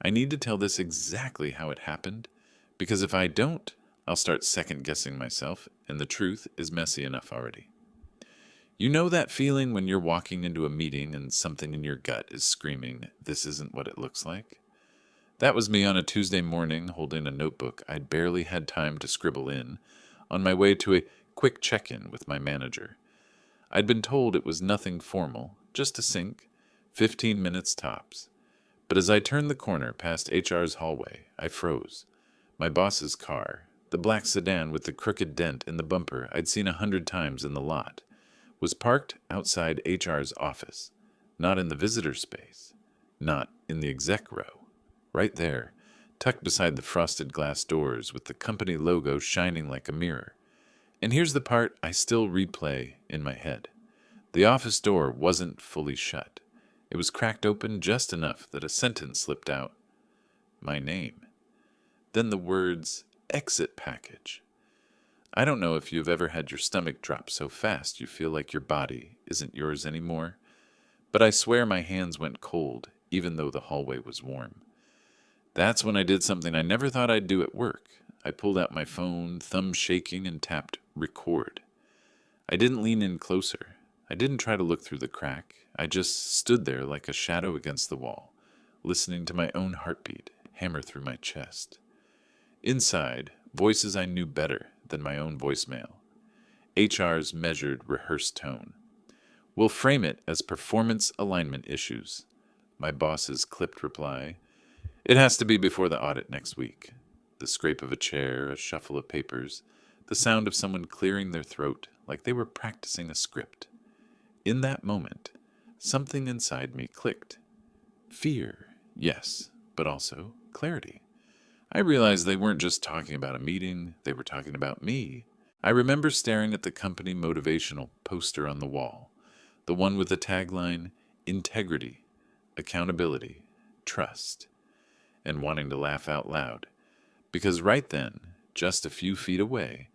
I need to tell this exactly how it happened, because if I don't, I'll start second-guessing myself, and the truth is messy enough already. You know that feeling when you're walking into a meeting and something in your gut is screaming, "This isn't what it looks like"? That was me on a Tuesday morning holding a notebook I'd barely had time to scribble in, on my way to a quick check-in with my manager. I'd been told it was nothing formal, just a sync, 15 minutes tops. But as I turned the corner past HR's hallway, I froze. My boss's car, the black sedan with the crooked dent in the bumper I'd seen 100 times in the lot, was parked outside HR's office, not in the visitor space, not in the exec row. Right there, tucked beside the frosted glass doors with the company logo shining like a mirror. And here's the part I still replay in my head. The office door wasn't fully shut. It was cracked open just enough that a sentence slipped out. My name. Then the words, "exit package." I don't know if you've ever had your stomach drop so fast you feel like your body isn't yours anymore, but I swear my hands went cold even though the hallway was warm. That's when I did something I never thought I'd do at work. I pulled out my phone, thumb shaking, and tapped record. I didn't lean in closer. I didn't try to look through the crack. I just stood there like a shadow against the wall, listening to my own heartbeat hammer through my chest. Inside, voices I knew better than my own voicemail. HR's measured, rehearsed tone. "We'll frame it as performance alignment issues." My boss's clipped reply. "It has to be before the audit next week." The scrape of a chair, a shuffle of papers, the sound of someone clearing their throat like they were practicing a script. In that moment, something inside me clicked. Fear, yes, but also clarity. I realized they weren't just talking about a meeting, they were talking about me. I remember staring at the company motivational poster on the wall, the one with the tagline, "Integrity, Accountability, Trust," and wanting to laugh out loud, because right then, just a few feet away,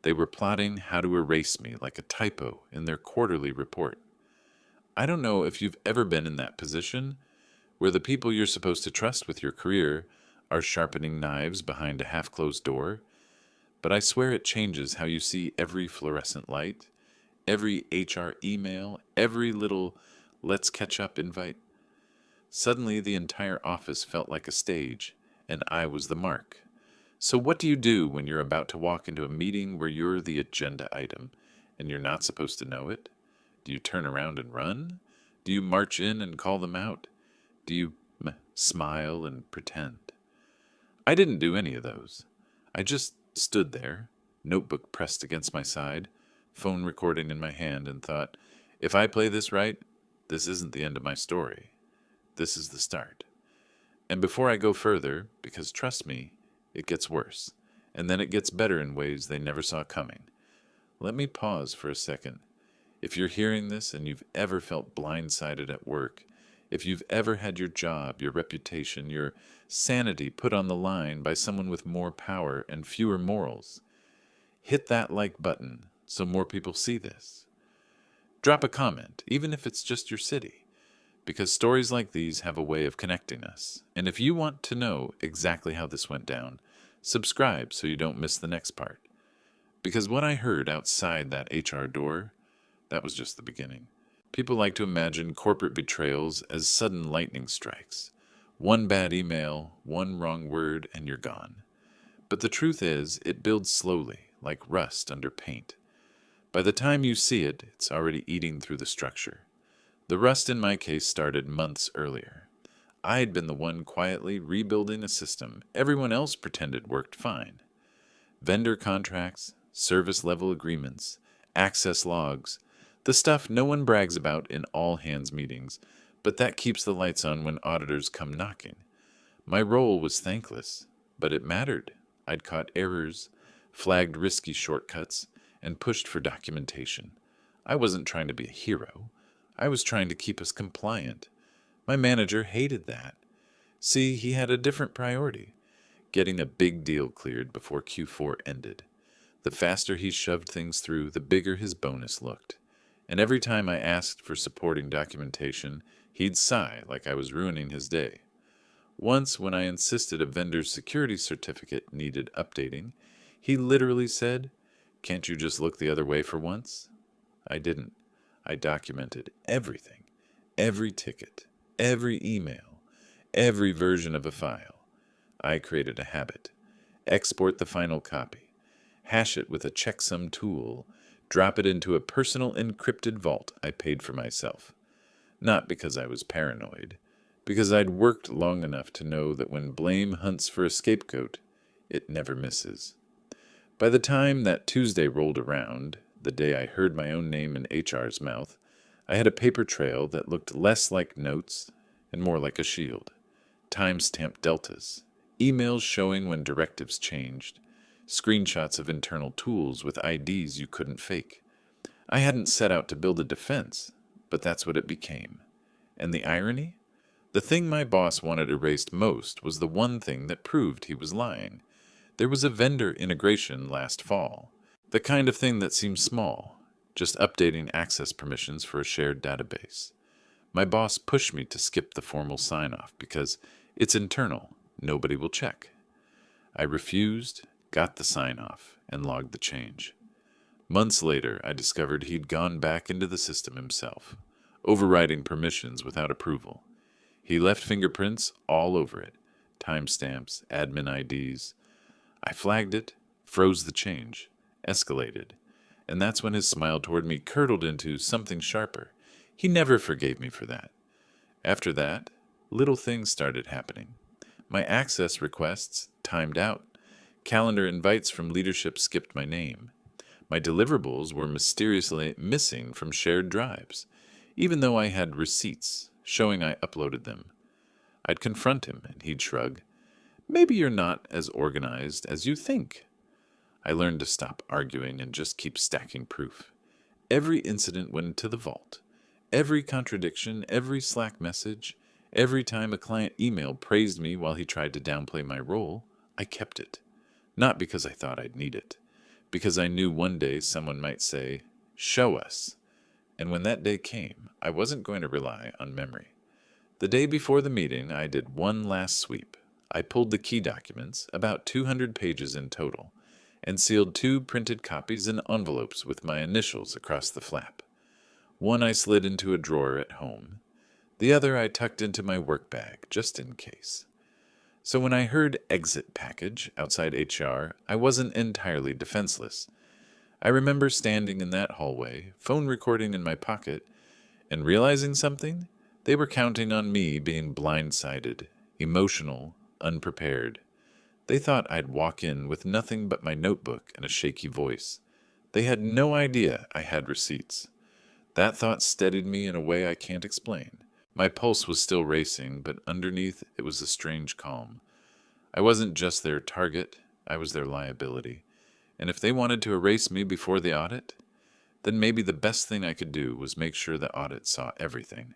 they were plotting how to erase me like a typo in their quarterly report. I don't know if you've ever been in that position, where the people you're supposed to trust with your career are sharpening knives behind a half-closed door, but I swear it changes how you see every fluorescent light, every HR email, every little "let's catch up" invite. Suddenly the entire office felt like a stage, and I was the mark. So what do you do when you're about to walk into a meeting where you're the agenda item, and you're not supposed to know it? Do you turn around and run? Do you march in and call them out? Do you smile and pretend? I didn't do any of those. I just stood there, notebook pressed against my side, phone recording in my hand, and thought, if I play this right, this isn't the end of my story. This is the start. And before I go further, because trust me, it gets worse, and then it gets better in ways they never saw coming. Let me pause for a second. If you're hearing this and you've ever felt blindsided at work, if you've ever had your job, your reputation, your sanity put on the line by someone with more power and fewer morals, hit that like button so more people see this. Drop a comment, even if it's just your city, because stories like these have a way of connecting us. And if you want to know exactly how this went down, subscribe so you don't miss the next part. Because what I heard outside that HR door, that was just the beginning. People like to imagine corporate betrayals as sudden lightning strikes. One bad email, one wrong word, and you're gone. But the truth is, it builds slowly, like rust under paint. By the time you see it, it's already eating through the structure. The rust in my case started months earlier. I'd been the one quietly rebuilding a system everyone else pretended worked fine. Vendor contracts, service-level agreements, access logs, the stuff no one brags about in all-hands meetings, but that keeps the lights on when auditors come knocking. My role was thankless, but it mattered. I'd caught errors, flagged risky shortcuts, and pushed for documentation. I wasn't trying to be a hero. I was trying to keep us compliant. My manager hated that. See, he had a different priority, getting a big deal cleared before Q4 ended. The faster he shoved things through, the bigger his bonus looked. And every time I asked for supporting documentation, he'd sigh like I was ruining his day. Once, when I insisted a vendor's security certificate needed updating, he literally said, "Can't you just look the other way for once?" I didn't. I documented everything, every ticket, every email, every version of a file. I created a habit. Export the final copy. Hash it with a checksum tool. Drop it into a personal encrypted vault I paid for myself. Not because I was paranoid, because I'd worked long enough to know that when blame hunts for a scapegoat, it never misses. By the time that Tuesday rolled around, the day I heard my own name in HR's mouth, I had a paper trail that looked less like notes and more like a shield. Time-stamped deltas, emails showing when directives changed, screenshots of internal tools with IDs you couldn't fake. I hadn't set out to build a defense, but that's what it became. And the irony? The thing my boss wanted erased most was the one thing that proved he was lying. There was a vendor integration last fall. The kind of thing that seems small, just updating access permissions for a shared database. My boss pushed me to skip the formal sign-off because it's internal, nobody will check. I refused, got the sign-off, and logged the change. Months later, I discovered he'd gone back into the system himself, overriding permissions without approval. He left fingerprints all over it, timestamps, admin IDs. I flagged it, froze the change, escalated, and that's when his smile toward me curdled into something sharper. He never forgave me for that. After that, little things started happening. My access requests timed out. Calendar invites from leadership skipped my name. My deliverables were mysteriously missing from shared drives, even though I had receipts showing I uploaded them. I'd confront him, and he'd shrug. "Maybe you're not as organized as you think." I learned to stop arguing and just keep stacking proof. Every incident went into the vault. Every contradiction, every Slack message, every time a client email praised me while he tried to downplay my role, I kept it. Not because I thought I'd need it, because I knew one day someone might say, "Show us." And when that day came, I wasn't going to rely on memory. The day before the meeting, I did one last sweep. I pulled the key documents, about 200 pages in total, and sealed 2 printed copies in envelopes with my initials across the flap. One I slid into a drawer at home. The other I tucked into my work bag, just in case. So when I heard exit package outside HR, I wasn't entirely defenseless. I remember standing in that hallway, phone recording in my pocket, and realizing something. They were counting on me being blindsided, emotional, unprepared. They thought I'd walk in with nothing but my notebook and a shaky voice. They had no idea I had receipts. That thought steadied me in a way I can't explain. My pulse was still racing, but underneath it was a strange calm. I wasn't just their target, I was their liability. And if they wanted to erase me before the audit, then maybe the best thing I could do was make sure the audit saw everything.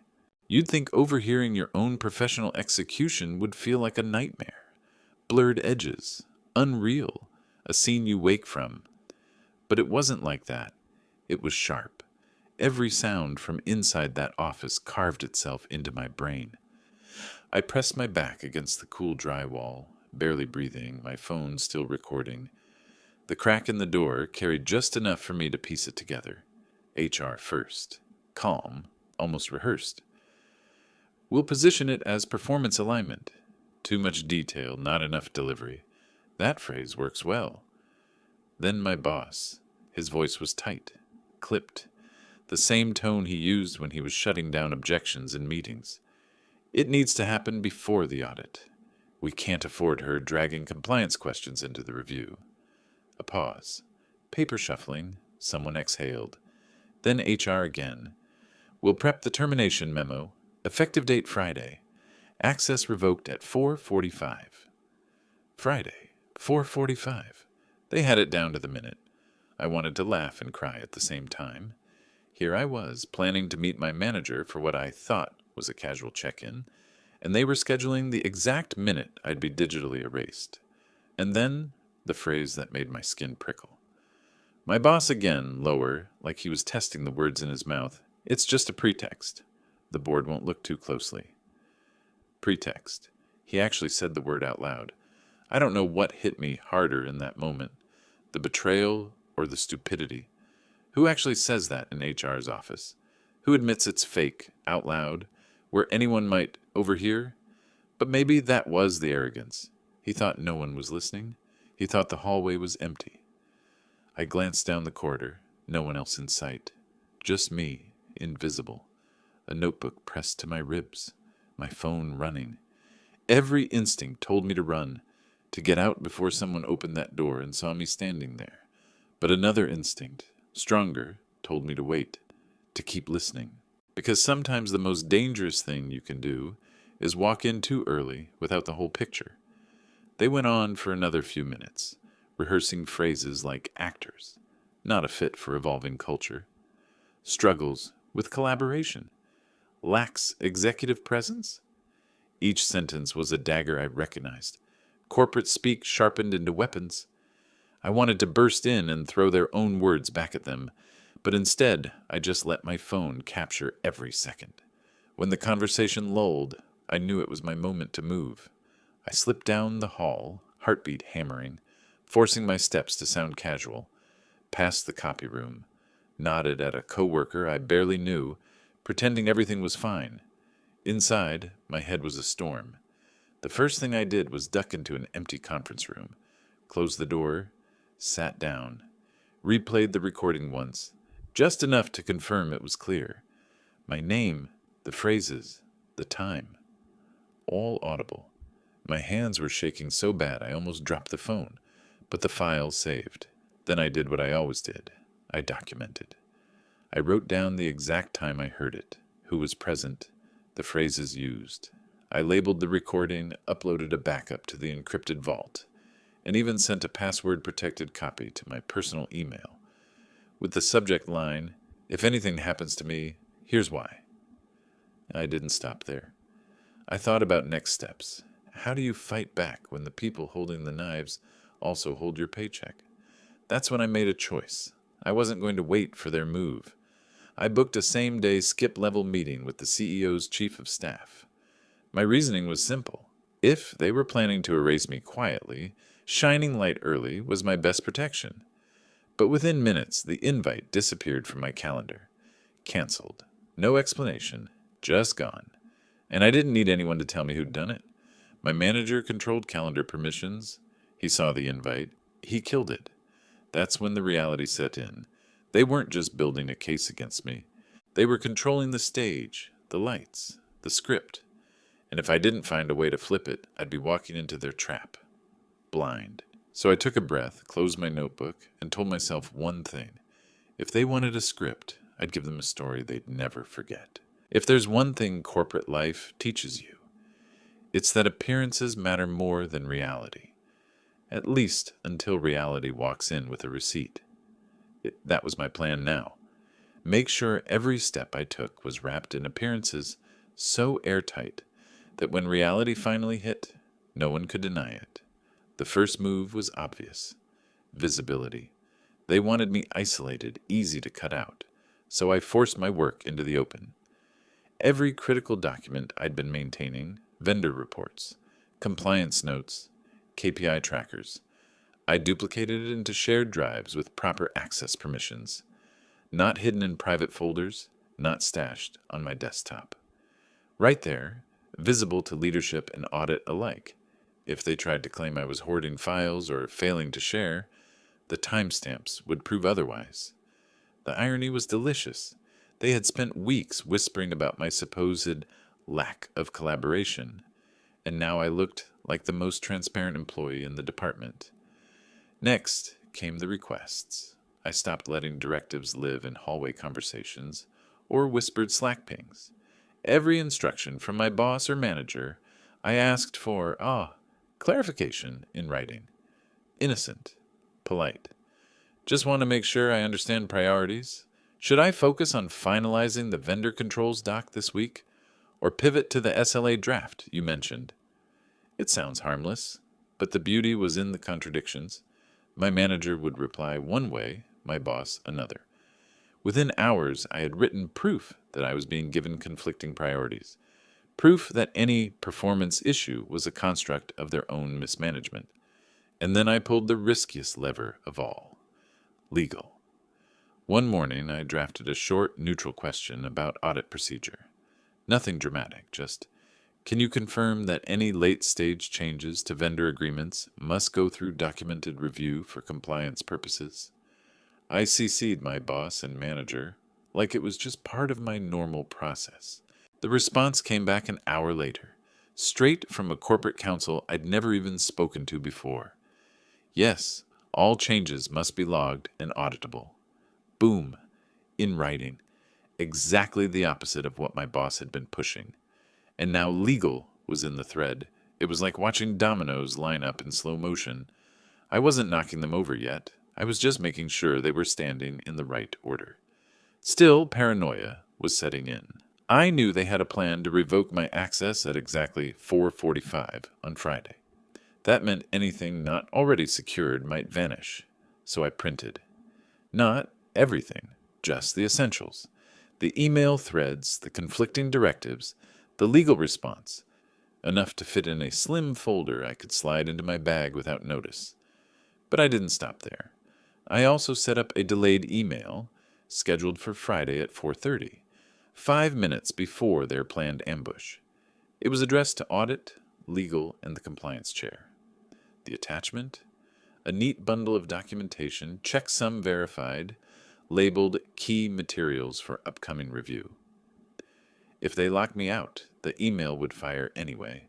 You'd think overhearing your own professional execution would feel like a nightmare. Blurred edges, unreal, a scene you wake from. But it wasn't like that. It was sharp. Every sound from inside that office carved itself into my brain. I pressed my back against the cool dry wall, barely breathing, my phone still recording. The crack in the door carried just enough for me to piece it together. HR first. Calm, almost rehearsed. We'll position it as performance alignment. Too much detail, not enough delivery. That phrase works well. Then my boss. His voice was tight, clipped. The same tone he used when he was shutting down objections in meetings. It needs to happen before the audit. We can't afford her dragging compliance questions into the review. A pause. Paper shuffling. Someone exhaled. Then HR again. We'll prep the termination memo. Effective date Friday. Access revoked at 4:45. Friday, 4:45. They had it down to the minute. I wanted to laugh and cry at the same time. Here I was, planning to meet my manager for what I thought was a casual check-in, and they were scheduling the exact minute I'd be digitally erased. And then, the phrase that made my skin prickle. My boss again, lower, like he was testing the words in his mouth. It's just a pretext. The board won't look too closely. Pretext. He actually said the word out loud. I don't know what hit me harder in that moment, the betrayal or the stupidity. Who actually says that in HR's office? Who admits it's fake, out loud, where anyone might overhear? But maybe that was the arrogance. He thought no one was listening. He thought the hallway was empty. I glanced down the corridor, no one else in sight. Just me, invisible. A notebook pressed to my ribs, my phone running. Every instinct told me to run, to get out before someone opened that door and saw me standing there. But another instinct, stronger, told me to wait, to keep listening. Because sometimes the most dangerous thing you can do is walk in too early without the whole picture. They went on for another few minutes, rehearsing phrases like actors, not a fit for evolving culture. Struggles with collaboration. Lacks executive presence? Each sentence was a dagger I recognized. Corporate speak sharpened into weapons. I wanted to burst in and throw their own words back at them, but instead I just let my phone capture every second. When the conversation lulled, I knew it was my moment to move. I slipped down the hall, heartbeat hammering, forcing my steps to sound casual, past the copy room, nodded at a coworker I barely knew, pretending everything was fine. Inside, my head was a storm. The first thing I did was duck into an empty conference room, closed the door, sat down, replayed the recording once, just enough to confirm it was clear. My name, the phrases, the time, all audible. My hands were shaking so bad I almost dropped the phone, but the file saved. Then I did what I always did. I documented. I wrote down the exact time I heard it, who was present, the phrases used. I labeled the recording, uploaded a backup to the encrypted vault, and even sent a password-protected copy to my personal email, with the subject line, "If anything happens to me, here's why." I didn't stop there. I thought about next steps. How do you fight back when the people holding the knives also hold your paycheck? That's when I made a choice. I wasn't going to wait for their move. I booked a same-day skip-level meeting with the CEO's chief of staff. My reasoning was simple. If they were planning to erase me quietly, shining light early was my best protection. But within minutes, the invite disappeared from my calendar. Cancelled. No explanation. Just gone. And I didn't need anyone to tell me who'd done it. My manager controlled calendar permissions. He saw the invite. He killed it. That's when the reality set in. They weren't just building a case against me. They were controlling the stage, the lights, the script. And if I didn't find a way to flip it, I'd be walking into their trap. Blind. So I took a breath, closed my notebook, and told myself one thing. If they wanted a script, I'd give them a story they'd never forget. If there's one thing corporate life teaches you, it's that appearances matter more than reality. At least until reality walks in with a receipt. That was my plan now. Make sure every step I took was wrapped in appearances so airtight that when reality finally hit, no one could deny it. The first move was obvious. Visibility. They wanted me isolated, easy to cut out, so I forced my work into the open. Every critical document I'd been maintaining, vendor reports, compliance notes, KPI trackers, I duplicated it into shared drives with proper access permissions, not hidden in private folders, not stashed on my desktop. Right there, visible to leadership and audit alike. If they tried to claim I was hoarding files or failing to share, the timestamps would prove otherwise. The irony was delicious. They had spent weeks whispering about my supposed lack of collaboration, and now I looked like the most transparent employee in the department. Next came the requests. I stopped letting directives live in hallway conversations or whispered Slack pings. Every instruction from my boss or manager, I asked for, clarification in writing. Innocent. Polite. Just want to make sure I understand priorities. Should I focus on finalizing the vendor controls doc this week, or pivot to the SLA draft you mentioned? It sounds harmless, but the beauty was in the contradictions. My manager would reply one way, my boss another. Within hours, I had written proof that I was being given conflicting priorities. proof that any performance issue was a construct of their own mismanagement. And then I pulled the riskiest lever of all: legal. One morning, I drafted a short, neutral question about audit procedure. Nothing dramatic, just, can you confirm that any late-stage changes to vendor agreements must go through documented review for compliance purposes? I CC'd my boss and manager like it was just part of my normal process. The response came back an hour later, straight from a corporate counsel I'd never even spoken to before. Yes, all changes must be logged and auditable. Boom, in writing. Exactly the opposite of what my boss had been pushing. And now legal was in the thread. It was like watching dominoes line up in slow motion. I wasn't knocking them over yet. I was just making sure they were standing in the right order. Still, paranoia was setting in. I knew they had a plan to revoke my access at exactly 4:45 on Friday. That meant anything not already secured might vanish. So I printed. Not everything, just the essentials. The email threads, the conflicting directives, the legal response. Enough to fit in a slim folder I could slide into my bag without notice. But I didn't stop there. I also set up a delayed email, scheduled for Friday at 4:30, 5 minutes before their planned ambush. It was addressed to audit, legal, and the compliance chair. The attachment? A neat bundle of documentation, checksum verified, labeled key materials for upcoming review. If they locked me out, the email would fire anyway.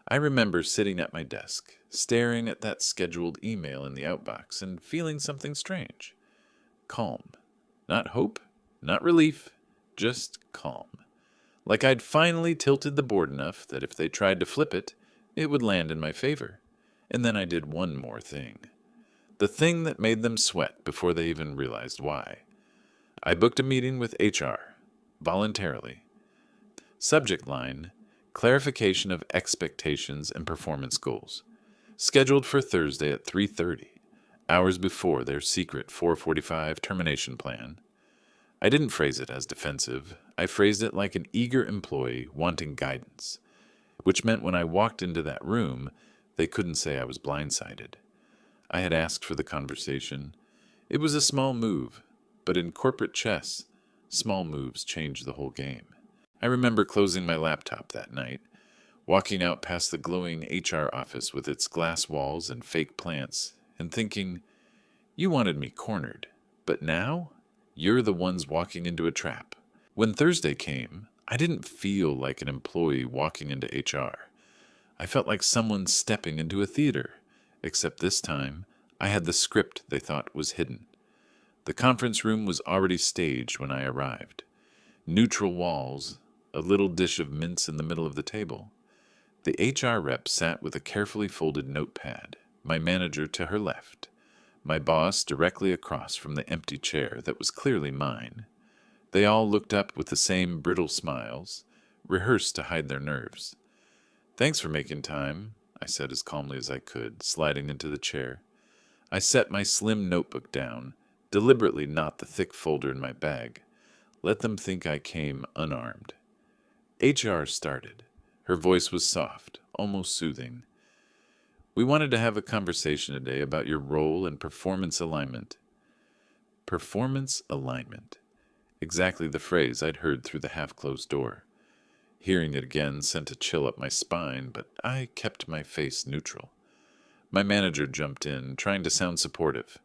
I remember sitting at my desk, staring at that scheduled email in the outbox, and feeling something strange. Calm. Not hope, not relief, just calm. Like I'd finally tilted the board enough that if they tried to flip it, it would land in my favor. And then I did one more thing. The thing that made them sweat before they even realized why. I booked a meeting with HR, voluntarily. Subject line: clarification of expectations and performance goals. Scheduled for Thursday at 3:30, hours before their secret 4:45 termination plan. I didn't phrase it as defensive. I phrased it like an eager employee wanting guidance, which meant when I walked into that room, they couldn't say I was blindsided. I had asked for the conversation. It was a small move, but in corporate chess, small moves change the whole game. I remember closing my laptop that night, walking out past the glowing HR office with its glass walls and fake plants, and thinking, you wanted me cornered, but now you're the ones walking into a trap. When Thursday came, I didn't feel like an employee walking into HR. I felt like someone stepping into a theater, except this time I had the script they thought was hidden. The conference room was already staged when I arrived. Neutral walls, a little dish of mince in the middle of the table. The HR rep sat with a carefully folded notepad, my manager to her left, my boss directly across from the empty chair that was clearly mine. They all looked up with the same brittle smiles, rehearsed to hide their nerves. Thanks for making time, I said as calmly as I could, sliding into the chair. I set my slim notebook down, deliberately not the thick folder in my bag. Let them think I came unarmed. HR started. Her voice was soft, almost soothing. We wanted to have a conversation today about your role and performance alignment. Performance alignment. Exactly the phrase I'd heard through the half-closed door. Hearing it again sent a chill up my spine, but I kept my face neutral. My manager jumped in, trying to sound supportive.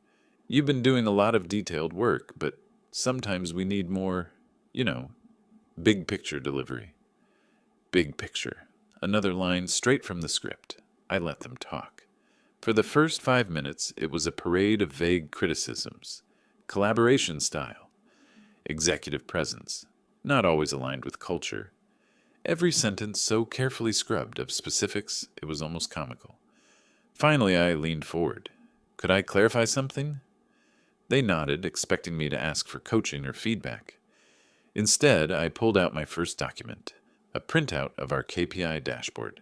You've been doing a lot of detailed work, but sometimes we need more, big picture delivery. Big picture. Another line straight from the script. I let them talk. For the first 5 minutes, it was a parade of vague criticisms. Collaboration style. Executive presence. Not always aligned with culture. Every sentence so carefully scrubbed of specifics, it was almost comical. Finally, I leaned forward. Could I clarify something? They nodded, expecting me to ask for coaching or feedback. Instead, I pulled out my first document, a printout of our KPI dashboard.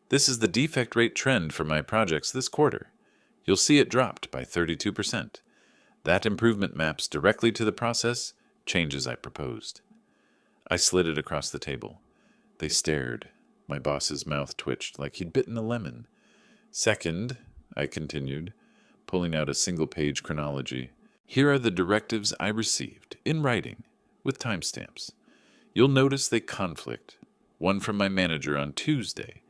This is the defect rate trend for my projects this quarter. You'll see it dropped by 32%. That improvement maps directly to the process changes I proposed. I slid it across the table. They stared. My boss's mouth twitched like he'd bitten a lemon. Second, I continued, pulling out a single-page chronology, here are the directives I received, in writing, with timestamps. You'll notice they conflict. One from my manager on Tuesday,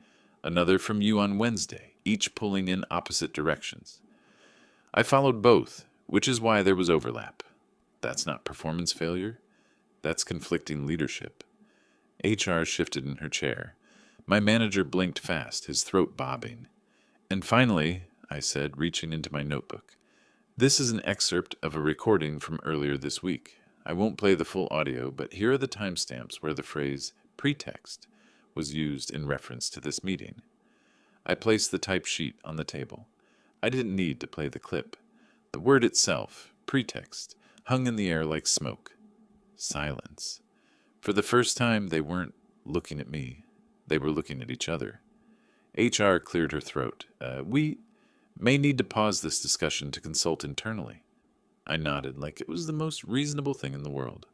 another from you on Wednesday, each pulling in opposite directions. I followed both, which is why there was overlap. That's not performance failure. That's conflicting leadership. HR shifted in her chair. My manager blinked fast, his throat bobbing. And finally, I said, reaching into my notebook, this is an excerpt of a recording from earlier this week. I won't play the full audio, but here are the timestamps where the phrase pretext was used in reference to this meeting. I placed the type sheet on the table. I didn't need to play the clip. The word itself, pretext, hung in the air like smoke. Silence. For the first time, they weren't looking at me. They were looking at each other. HR cleared her throat. We may need to pause this discussion to consult internally. I nodded like it was the most reasonable thing in the world.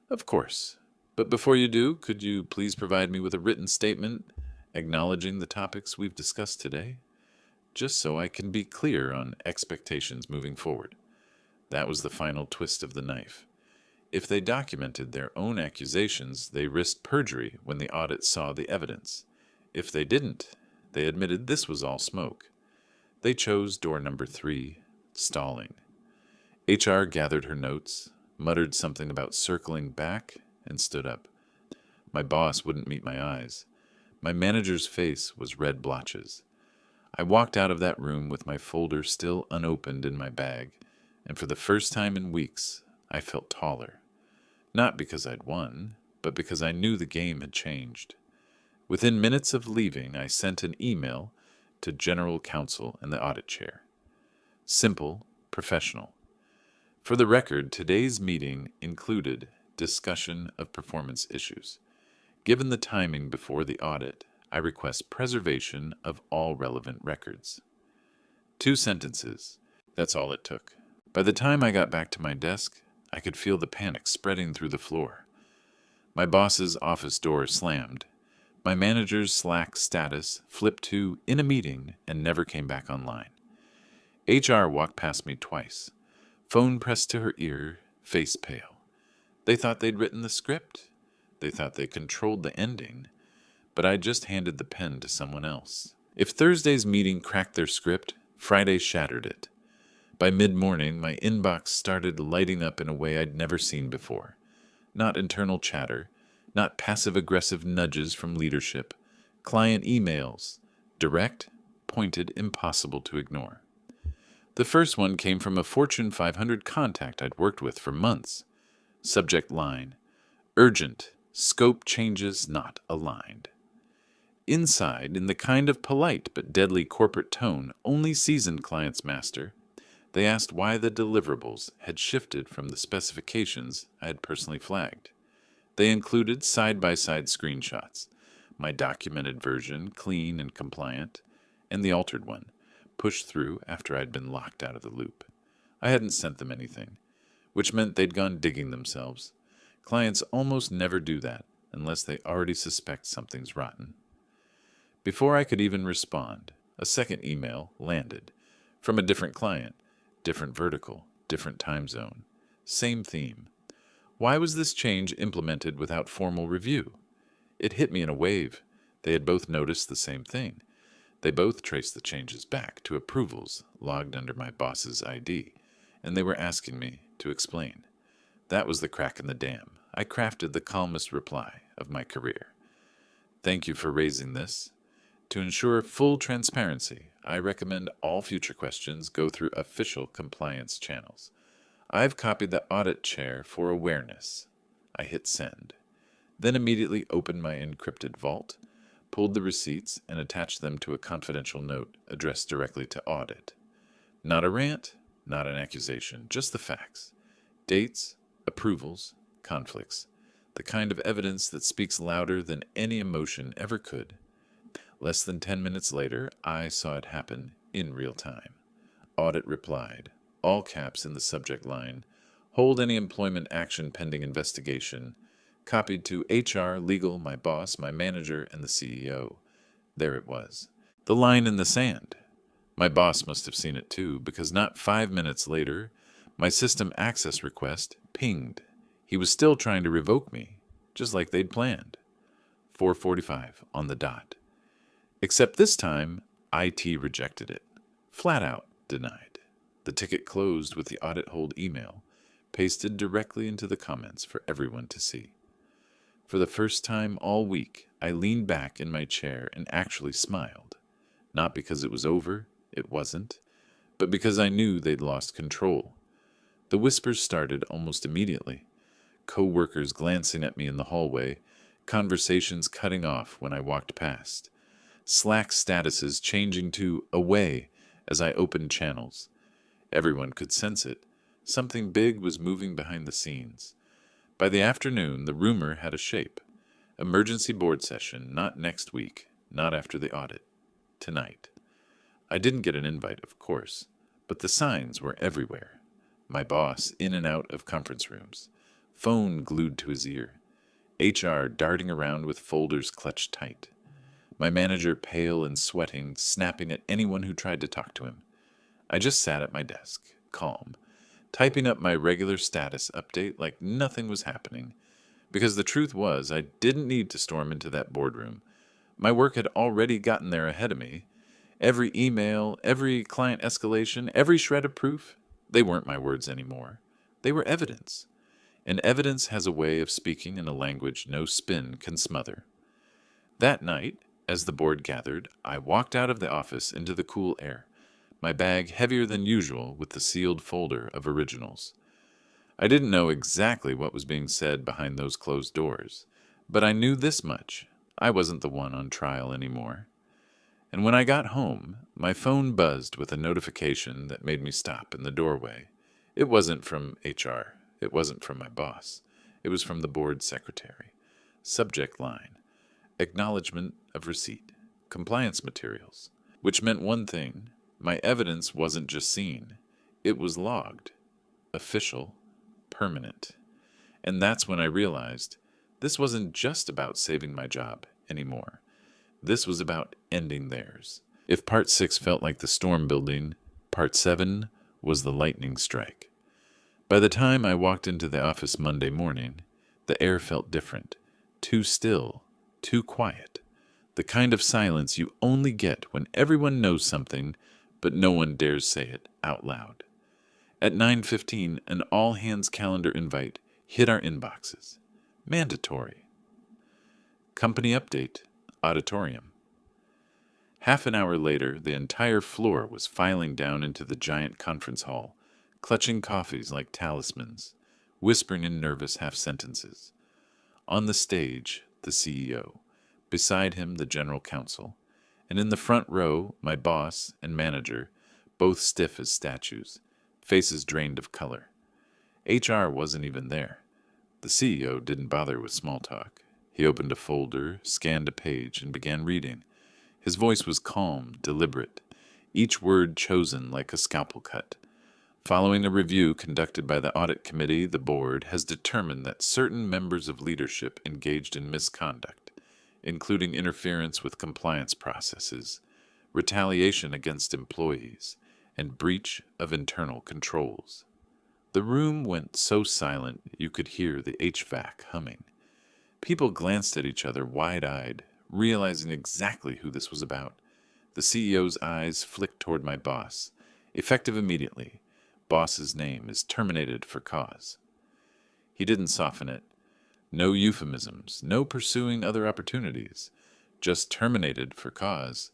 Of course. But before you do, could you please provide me with a written statement acknowledging the topics we've discussed today? Just so I can be clear on expectations moving forward. That was the final twist of the knife. If they documented their own accusations, they risked perjury when the audit saw the evidence. If they didn't, they admitted this was all smoke. They chose door number 3, stalling. HR gathered her notes, muttered something about circling back, and stood up. My boss wouldn't meet my eyes. My manager's face was red blotches. I walked out of that room with my folder still unopened in my bag, and for the first time in weeks, I felt taller. Not because I'd won, but because I knew the game had changed. Within minutes of leaving, I sent an email to General Counsel and the audit chair. Simple, professional. For the record, today's meeting included discussion of performance issues. Given the timing before the audit, I request preservation of all relevant records. 2 sentences. That's all it took. By the time I got back to my desk, I could feel the panic spreading through the floor. My boss's office door slammed. My manager's Slack status flipped to in a meeting and never came back online. HR walked past me twice. Phone pressed to her ear, face pale. They thought they'd written the script. They thought they controlled the ending. But I just handed the pen to someone else. If Thursday's meeting cracked their script, Friday shattered it. By mid-morning, my inbox started lighting up in a way I'd never seen before. Not internal chatter, not passive-aggressive nudges from leadership, client emails, direct, pointed, impossible to ignore. The first one came from a Fortune 500 contact I'd worked with for months. Subject line, urgent, scope changes not aligned. Inside, in the kind of polite but deadly corporate tone only seasoned clients master, they asked why the deliverables had shifted from the specifications I had personally flagged. They included side-by-side screenshots, my documented version, clean and compliant, and the altered one, pushed through after I'd been locked out of the loop. I hadn't sent them anything, which meant they'd gone digging themselves. Clients almost never do that unless they already suspect something's rotten. Before I could even respond, a second email landed from a different client, different vertical, different time zone, same theme. Why was this change implemented without formal review? It hit me in a wave. They had both noticed the same thing. They both traced the changes back to approvals logged under my boss's ID, and they were asking me to explain. That was the crack in the dam. I crafted the calmest reply of my career. Thank you for raising this. To ensure full transparency, I recommend all future questions go through official compliance channels. I've copied the audit chair for awareness. I hit send, then immediately opened my encrypted vault, pulled the receipts, and attached them to a confidential note addressed directly to audit. Not a rant, not an accusation, just the facts. Dates, approvals, conflicts. The kind of evidence that speaks louder than any emotion ever could. Less than 10 minutes later, I saw it happen in real time. Audit replied, all caps in the subject line, hold any employment action pending investigation, copied to HR, legal, my boss, my manager, and the CEO. There it was. The line in the sand. My boss must have seen it too, because not 5 minutes later, my system access request pinged. He was still trying to revoke me, just like they'd planned. 4:45 on the dot. Except this time, IT rejected it. Flat out denied. The ticket closed with the audit hold email, pasted directly into the comments for everyone to see. For the first time all week, I leaned back in my chair and actually smiled. Not because it was over, it wasn't, but because I knew they'd lost control. The whispers started almost immediately. Co-workers glancing at me in the hallway, conversations cutting off when I walked past. Slack statuses changing to away as I opened channels. Everyone could sense it. Something big was moving behind the scenes. By the afternoon, the rumor had a shape. Emergency board session, not next week, not after the audit. Tonight. I didn't get an invite, of course, but the signs were everywhere. My boss in and out of conference rooms. Phone glued to his ear. HR darting around with folders clutched tight. My manager pale and sweating, snapping at anyone who tried to talk to him. I just sat at my desk, calm, typing up my regular status update like nothing was happening. Because the truth was, I didn't need to storm into that boardroom. My work had already gotten there ahead of me. Every email, every client escalation, every shred of proof, they weren't my words anymore. They were evidence. And evidence has a way of speaking in a language no spin can smother. That night, as the board gathered, I walked out of the office into the cool air, my bag heavier than usual with the sealed folder of originals. I didn't know exactly what was being said behind those closed doors, but I knew this much. I wasn't the one on trial anymore. And when I got home, my phone buzzed with a notification that made me stop in the doorway. It wasn't from HR. It wasn't from my boss. It was from the board secretary. Subject line: acknowledgement of receipt. Compliance materials. Which meant one thing. My evidence wasn't just seen. It was logged. Official. Permanent. And that's when I realized this wasn't just about saving my job anymore. This was about ending theirs. If Part 6 felt like the storm building, Part 7 was the lightning strike. By the time I walked into the office Monday morning, the air felt different. Too still, too quiet. The kind of silence you only get when everyone knows something, but no one dares say it out loud. At 9:15, an all-hands calendar invite hit our inboxes. Mandatory. Company update. Auditorium. Half an hour later, the entire floor was filing down into the giant conference hall, clutching coffees like talismans, whispering in nervous half-sentences. On the stage, the CEO. Beside him, the general counsel. And in the front row, my boss and manager, both stiff as statues, faces drained of color. HR wasn't even there. The CEO didn't bother with small talk. He opened a folder, scanned a page, and began reading. His voice was calm, deliberate, each word chosen like a scalpel cut. Following a review conducted by the audit committee, the board has determined that certain members of leadership engaged in misconduct, including interference with compliance processes, retaliation against employees, and breach of internal controls. The room went so silent you could hear the HVAC humming. People glanced at each other wide-eyed, realizing exactly who this was about. The CEO's eyes flicked toward my boss. Effective immediately. Boss's name is terminated for cause. He didn't soften it. No euphemisms, no pursuing other opportunities. Just terminated for cause.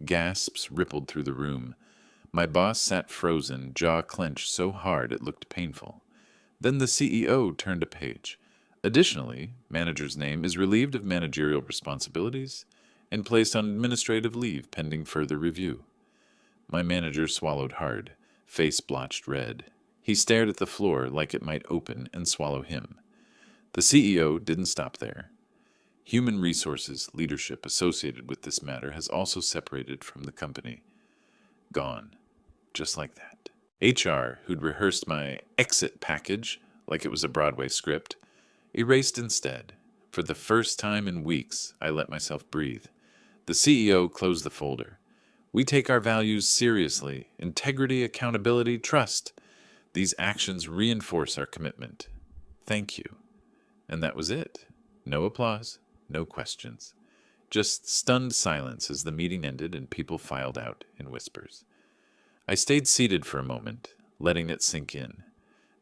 Gasps rippled through the room. My boss sat frozen, jaw clenched so hard it looked painful. Then the CEO turned a page. Additionally, manager's name is relieved of managerial responsibilities and placed on administrative leave pending further review. My manager swallowed hard, face blotched red. He stared at the floor like it might open and swallow him. The CEO didn't stop there. Human resources leadership associated with this matter has also separated from the company. Gone. Just like that. HR, who'd rehearsed my exit package like it was a Broadway script, Erased instead. For the first time in weeks, I let myself breathe. The CEO closed the folder. We take our values seriously. Integrity, accountability, trust. These actions reinforce our commitment. Thank you. And that was it. No applause, no questions. Just stunned silence as the meeting ended and people filed out in whispers. I stayed seated for a moment, letting it sink in.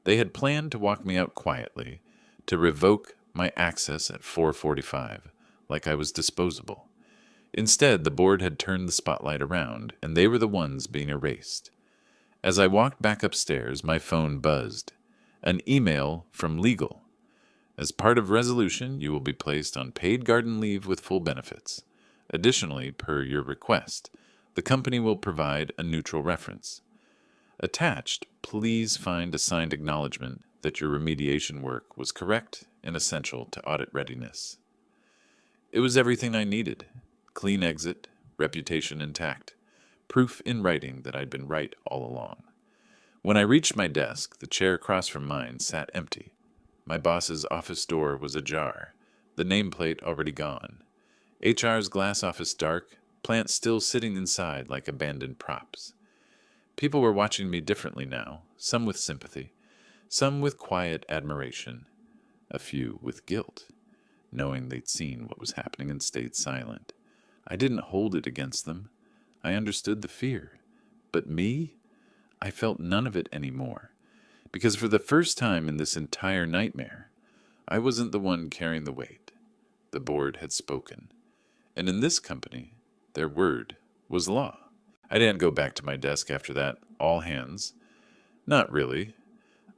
They had planned to walk me out quietly, to revoke my access at 4:45, like I was disposable. Instead, the board had turned the spotlight around, and they were the ones being erased. As I walked back upstairs, my phone buzzed. An email from legal. As part of resolution, you will be placed on paid garden leave with full benefits. Additionally, per your request, the company will provide a neutral reference. Attached, please find a signed acknowledgement that your remediation work was correct and essential to audit readiness. It was everything I needed. Clean exit, reputation intact, proof in writing that I'd been right all along. When I reached my desk, the chair across from mine sat empty. My boss's office door was ajar, the nameplate already gone. HR's glass office dark, plants still sitting inside like abandoned props. People were watching me differently now, some with sympathy, some with quiet admiration, a few with guilt, knowing they'd seen what was happening and stayed silent. I didn't hold it against them. I understood the fear. But me? I felt none of it anymore. Because for the first time in this entire nightmare, I wasn't the one carrying the weight. The board had spoken. And in this company, their word was law. I didn't go back to my desk after that, all hands. Not really.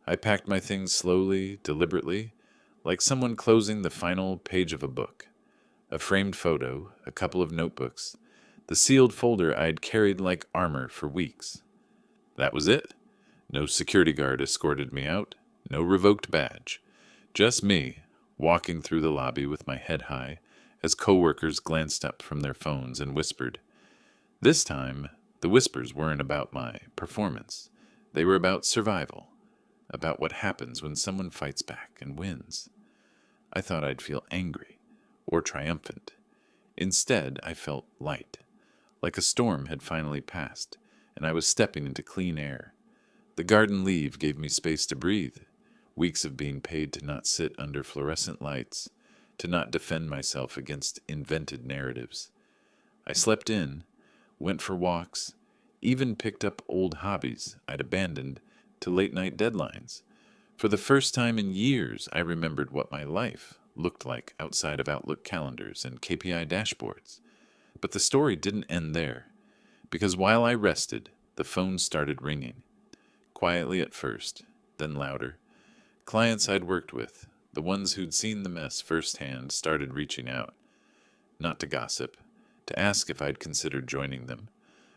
I packed my things slowly, deliberately, like someone closing the final page of a book. A framed photo, a couple of notebooks, the sealed folder I'd carried like armor for weeks. That was it. No security guard escorted me out, no revoked badge. Just me, walking through the lobby with my head high, as coworkers glanced up from their phones and whispered. This time, the whispers weren't about my performance. They were about survival, about what happens when someone fights back and wins. I thought I'd feel angry or triumphant. Instead, I felt light, like a storm had finally passed, and I was stepping into clean air. The garden leave gave me space to breathe, weeks of being paid to not sit under fluorescent lights, to not defend myself against invented narratives. I slept in, went for walks, even picked up old hobbies I'd abandoned to late-night deadlines. For the first time in years, I remembered what my life looked like outside of Outlook calendars and KPI dashboards. But the story didn't end there, because while I rested, the phone started ringing. Quietly at first, then louder. Clients I'd worked with, the ones who'd seen the mess firsthand, started reaching out. Not to gossip, to ask if I'd considered joining them.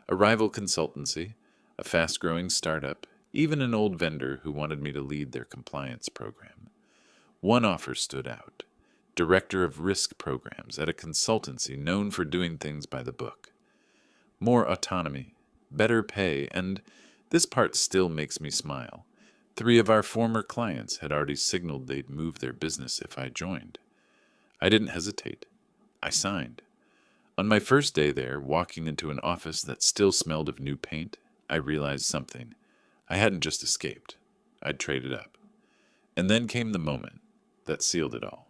A rival consultancy, a fast-growing startup, even an old vendor who wanted me to lead their compliance program. One offer stood out. Director of Risk Programs at a consultancy known for doing things by the book. More autonomy, better pay, and this part still makes me smile. 3 of our former clients had already signaled they'd move their business if I joined. I didn't hesitate. I signed. On my first day there, walking into an office that still smelled of new paint, I realized something. I hadn't just escaped. I'd traded up. And then came the moment that sealed it all.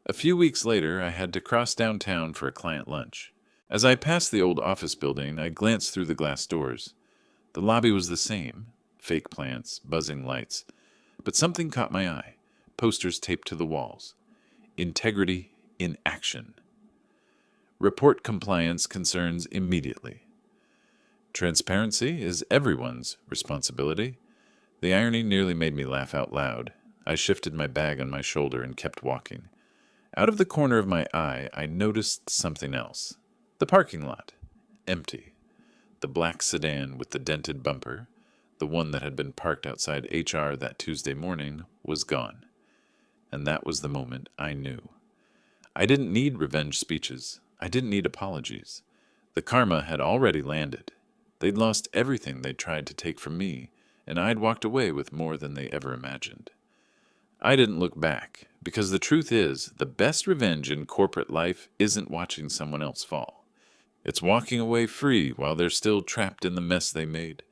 A few weeks later, I had to cross downtown for a client lunch. As I passed the old office building, I glanced through the glass doors. The lobby was the same, fake plants, buzzing lights. But something caught my eye, posters taped to the walls. Integrity in action. Report compliance concerns immediately. Transparency is everyone's responsibility. The irony nearly made me laugh out loud. I shifted my bag on my shoulder and kept walking. Out of the corner of my eye, I noticed something else. The parking lot. Empty. The black sedan with the dented bumper, the one that had been parked outside HR that Tuesday morning, was gone. And that was the moment I knew. I didn't need revenge speeches. I didn't need apologies. The karma had already landed. They'd lost everything they tried to take from me, and I'd walked away with more than they ever imagined. I didn't look back, because the truth is, the best revenge in corporate life isn't watching someone else fall. It's walking away free while they're still trapped in the mess they made.